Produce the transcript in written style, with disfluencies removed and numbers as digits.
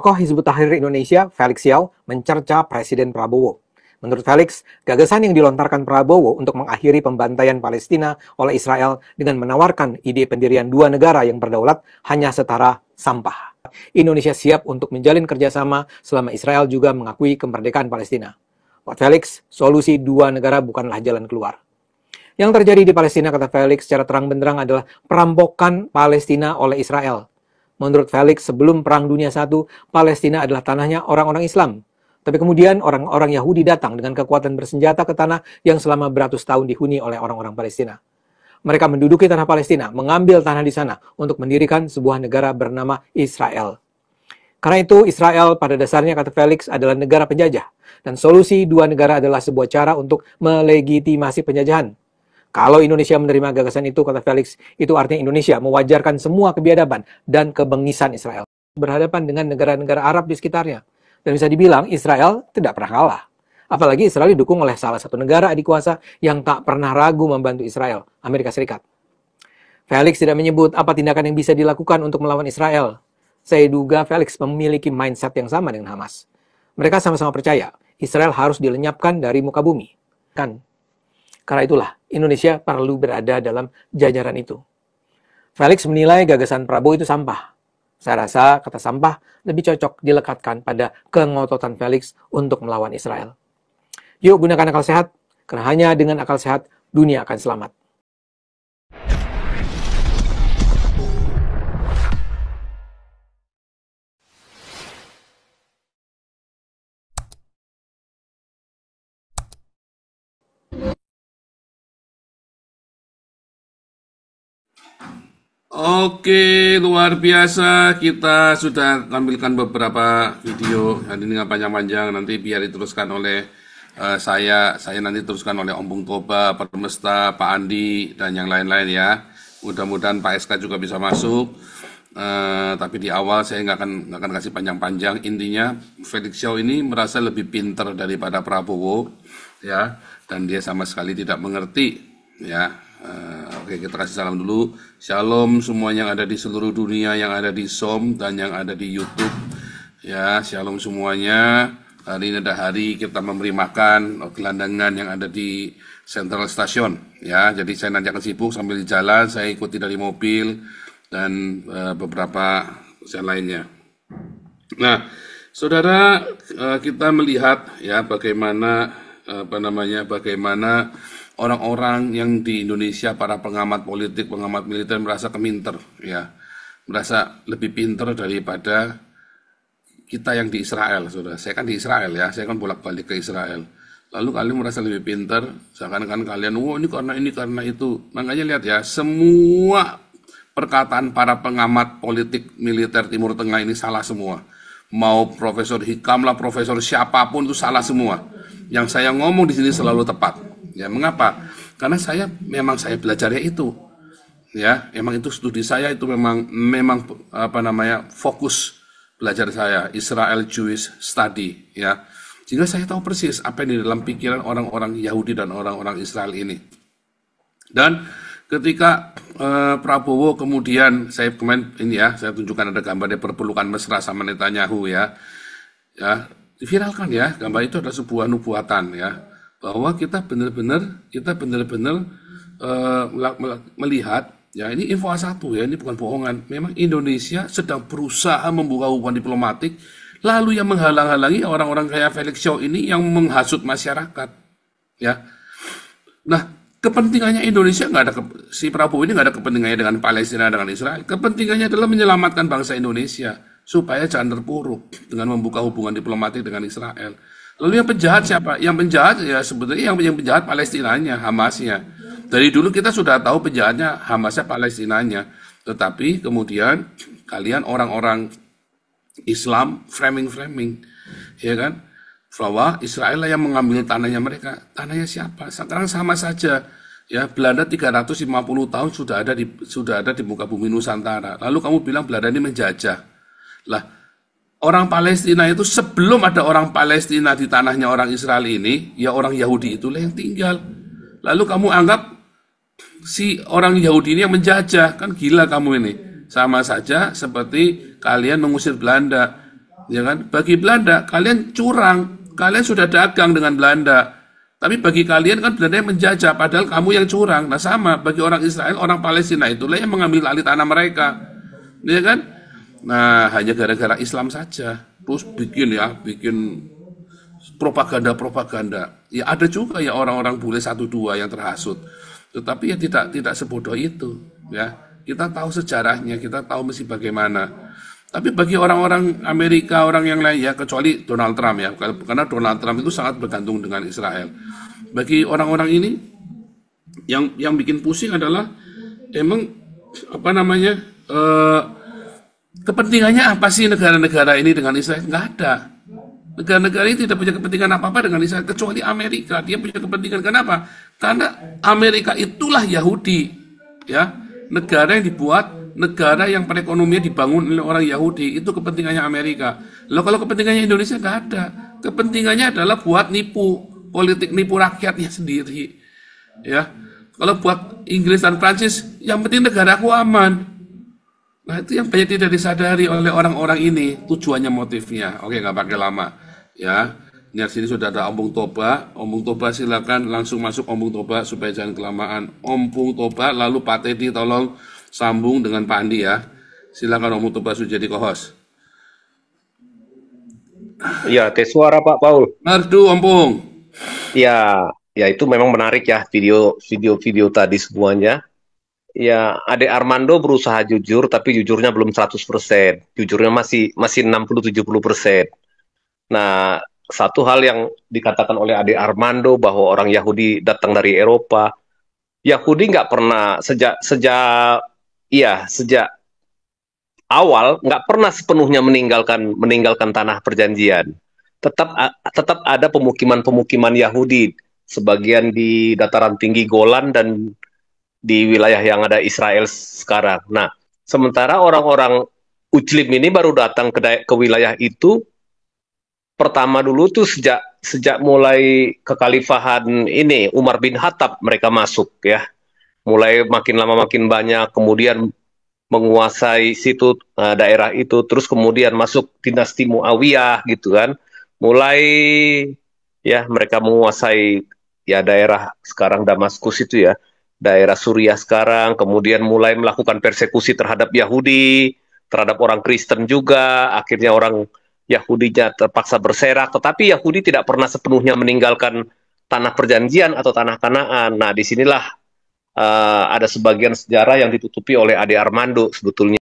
Tokoh Hizbut Tahrir Indonesia, Felix Yau, mencerca Presiden Prabowo. Menurut Felix, gagasan yang dilontarkan Prabowo untuk mengakhiri pembantaian Palestina oleh Israel dengan menawarkan ide pendirian dua negara yang berdaulat hanya setara sampah. Indonesia siap untuk menjalin kerjasama selama Israel juga mengakui kemerdekaan Palestina. Buat Felix, solusi dua negara bukanlah jalan keluar. Yang terjadi di Palestina, kata Felix, secara terang benderang adalah perampokan Palestina oleh Israel. Menurut Felix, sebelum Perang Dunia I, Palestina adalah tanahnya orang-orang Islam. Tapi kemudian orang-orang Yahudi datang dengan kekuatan bersenjata ke tanah yang selama beratus tahun dihuni oleh orang-orang Palestina. Mereka menduduki tanah Palestina, mengambil tanah di sana untuk mendirikan sebuah negara bernama Israel. Karena itu, Israel pada dasarnya, kata Felix, adalah negara penjajah. Dan solusi dua negara adalah sebuah cara untuk melegitimasi penjajahan. Kalau Indonesia menerima gagasan itu, kata Felix, itu artinya Indonesia mewajarkan semua kebiadaban dan kebengisan Israel. Berhadapan dengan negara-negara Arab di sekitarnya. Dan bisa dibilang Israel tidak pernah kalah. Apalagi Israel didukung oleh salah satu negara adikuasa yang tak pernah ragu membantu Israel, Amerika Serikat. Felix tidak menyebut apa tindakan yang bisa dilakukan untuk melawan Israel. Saya duga Felix memiliki mindset yang sama dengan Hamas. Mereka sama-sama percaya Israel harus dilenyapkan dari muka bumi. Karena itulah, Indonesia perlu berada dalam jajaran itu. Felix menilai gagasan Prabowo itu sampah. Saya rasa kata sampah lebih cocok dilekatkan pada kengototan Felix untuk melawan Israel. Yuk gunakan akal sehat, karena hanya dengan akal sehat, dunia akan selamat. Oke, luar biasa. Kita sudah tampilkan beberapa video. Hari ini nggak panjang-panjang. Nanti biar diteruskan oleh saya. Saya nanti teruskan oleh Om Bung Toba, Pak Mesta, Pak Andi, dan yang lain-lain ya. Mudah-mudahan Pak SK juga bisa masuk. Tapi di awal saya nggak akan kasih panjang-panjang. Intinya Felix Yau ini merasa lebih pintar daripada Prabowo, ya. Dan dia sama sekali tidak mengerti, ya. Oke, kita kasih salam dulu. Shalom semuanya yang ada di seluruh dunia, yang ada di SOM dan yang ada di YouTube. Ya, shalom semuanya. Hari ini ada hari kita memberi makan gelandangan yang ada di Central Station. Ya, jadi saya nanti akan sibuk sambil di jalan. Saya ikuti dari mobil dan beberapa usaha lainnya. Nah, saudara, kita melihat ya bagaimana bagaimana orang-orang yang di Indonesia, para pengamat politik, pengamat militer merasa keminter, ya, merasa lebih pinter daripada kita yang di Israel, saudara. Saya kan di Israel ya, saya kan bolak-balik ke Israel. Lalu kalian merasa lebih pinter, seakan-akan kalian, ini karena itu. Makanya lihat ya, semua perkataan para pengamat politik militer Timur Tengah ini salah semua. Mau Profesor Hikam lah, Profesor siapapun itu salah semua. Yang saya ngomong di sini selalu tepat. Ya, mengapa? Karena saya belajarnya itu. Ya, emang itu studi saya itu memang fokus belajar saya, Israel Jewish Study, ya. Sehingga saya tahu persis apa yang di dalam pikiran orang-orang Yahudi dan orang-orang Israel ini. Dan ketika Prabowo kemudian saya tunjukkan ada gambarnya berpelukan mesra sama Netanyahu, ya. Ya, diviralkan ya, gambar itu adalah sebuah nubuatan, ya. Bahwa kita benar-benar melihat, ya, ini info A1 ya, ini bukan bohongan. Memang Indonesia sedang berusaha membuka hubungan diplomatik, lalu yang menghalang-halangi orang-orang kayak Felix Yau ini yang menghasut masyarakat, ya. Nah, kepentingannya Indonesia si Prabowo ini nggak ada kepentingannya dengan Palestina, dengan Israel. Kepentingannya adalah menyelamatkan bangsa Indonesia supaya jangan terpuruk dengan membuka hubungan diplomatik dengan Israel. Lalu yang penjahat siapa? Yang penjahat ya sebetulnya yang penjahat Palestinanya, Hamasnya. Dari dulu kita sudah tahu penjahatnya Hamasnya, Palestinanya. Tetapi kemudian kalian orang-orang Islam framing, ya kan? Bahwa Israel yang mengambil tanahnya mereka. Tanahnya siapa? Sekarang sama saja. Ya, Belanda 350 tahun sudah ada di muka bumi Nusantara. Lalu kamu bilang Belanda ini menjajah. Lah, orang Palestina itu sebelum ada orang Palestina di tanahnya orang Israel ini, ya orang Yahudi itulah yang tinggal. Lalu kamu anggap si orang Yahudi ini yang menjajah, kan gila kamu ini. Sama saja seperti kalian mengusir Belanda. ya kan? Bagi Belanda, kalian curang, kalian sudah dagang dengan Belanda. Tapi bagi kalian kan Belanda yang menjajah, padahal kamu yang curang. Nah sama, bagi orang Israel, orang Palestina itulah yang mengambil alih tanah mereka, ya kan? Nah hanya gara-gara Islam saja, terus bikin propaganda-propaganda. Ya ada juga ya orang-orang bule satu dua yang terhasut, tetapi ya tidak sebodoh itu, ya. Kita tahu sejarahnya, kita tahu mesti bagaimana. Tapi bagi orang-orang Amerika, orang yang lain ya, kecuali Donald Trump ya, karena Donald Trump itu sangat bergantung dengan Israel. Bagi orang-orang ini, yang bikin pusing adalah emang apa namanya kepentingannya apa sih negara-negara ini dengan Israel? Nggak ada. Negara-negara ini tidak punya kepentingan apa-apa dengan Israel kecuali Amerika. Dia punya kepentingan kenapa? Karena Amerika itulah Yahudi, ya, negara yang dibuat, negara yang perekonomian dibangun oleh orang Yahudi, itu kepentingannya Amerika. Lalu kalau kepentingannya Indonesia nggak ada, kepentingannya adalah buat nipu politik, nipu rakyatnya sendiri, ya. Kalau buat Inggris dan Prancis, yang penting negaraku aman. Nah itu yang banyak tidak disadari oleh orang-orang ini, tujuannya, motifnya. Oke, nggak pakai lama, ya. Ini sini sudah ada Ompung Toba. Ompung Toba silakan langsung masuk Ompung Toba supaya jangan kelamaan. Ompung Toba, lalu Pak Teddy tolong sambung dengan Pak Andi ya. Silakan Ompung Toba sudah jadi co-host. Ya, tes suara Pak Paul. Merdu Ompung. Ya, ya itu memang menarik ya video tadi semuanya. Ya, Ade Armando berusaha jujur, tapi jujurnya belum 100%. Jujurnya masih 60-70%. Nah, satu hal yang dikatakan oleh Ade Armando bahwa orang Yahudi datang dari Eropa. Yahudi nggak pernah sejak awal nggak pernah sepenuhnya meninggalkan tanah perjanjian. Tetap ada pemukiman-pemukiman Yahudi, sebagian di dataran tinggi Golan dan di wilayah yang ada Israel sekarang. Nah, sementara orang-orang Ujlim ini baru datang ke wilayah itu pertama dulu tuh sejak mulai kekhalifahan ini Umar bin Khattab mereka masuk ya. Mulai makin lama makin banyak, kemudian menguasai situ daerah itu, terus kemudian masuk dinasti Muawiyah gitu kan. Mulai ya mereka menguasai ya daerah sekarang Damaskus itu ya, daerah Suriah sekarang, kemudian mulai melakukan persekusi terhadap Yahudi, terhadap orang Kristen juga, akhirnya orang Yahudinya terpaksa berserak, tetapi Yahudi tidak pernah sepenuhnya meninggalkan tanah perjanjian atau tanah Kanaan. Nah, disinilah ada sebagian sejarah yang ditutupi oleh Ade Armando sebetulnya.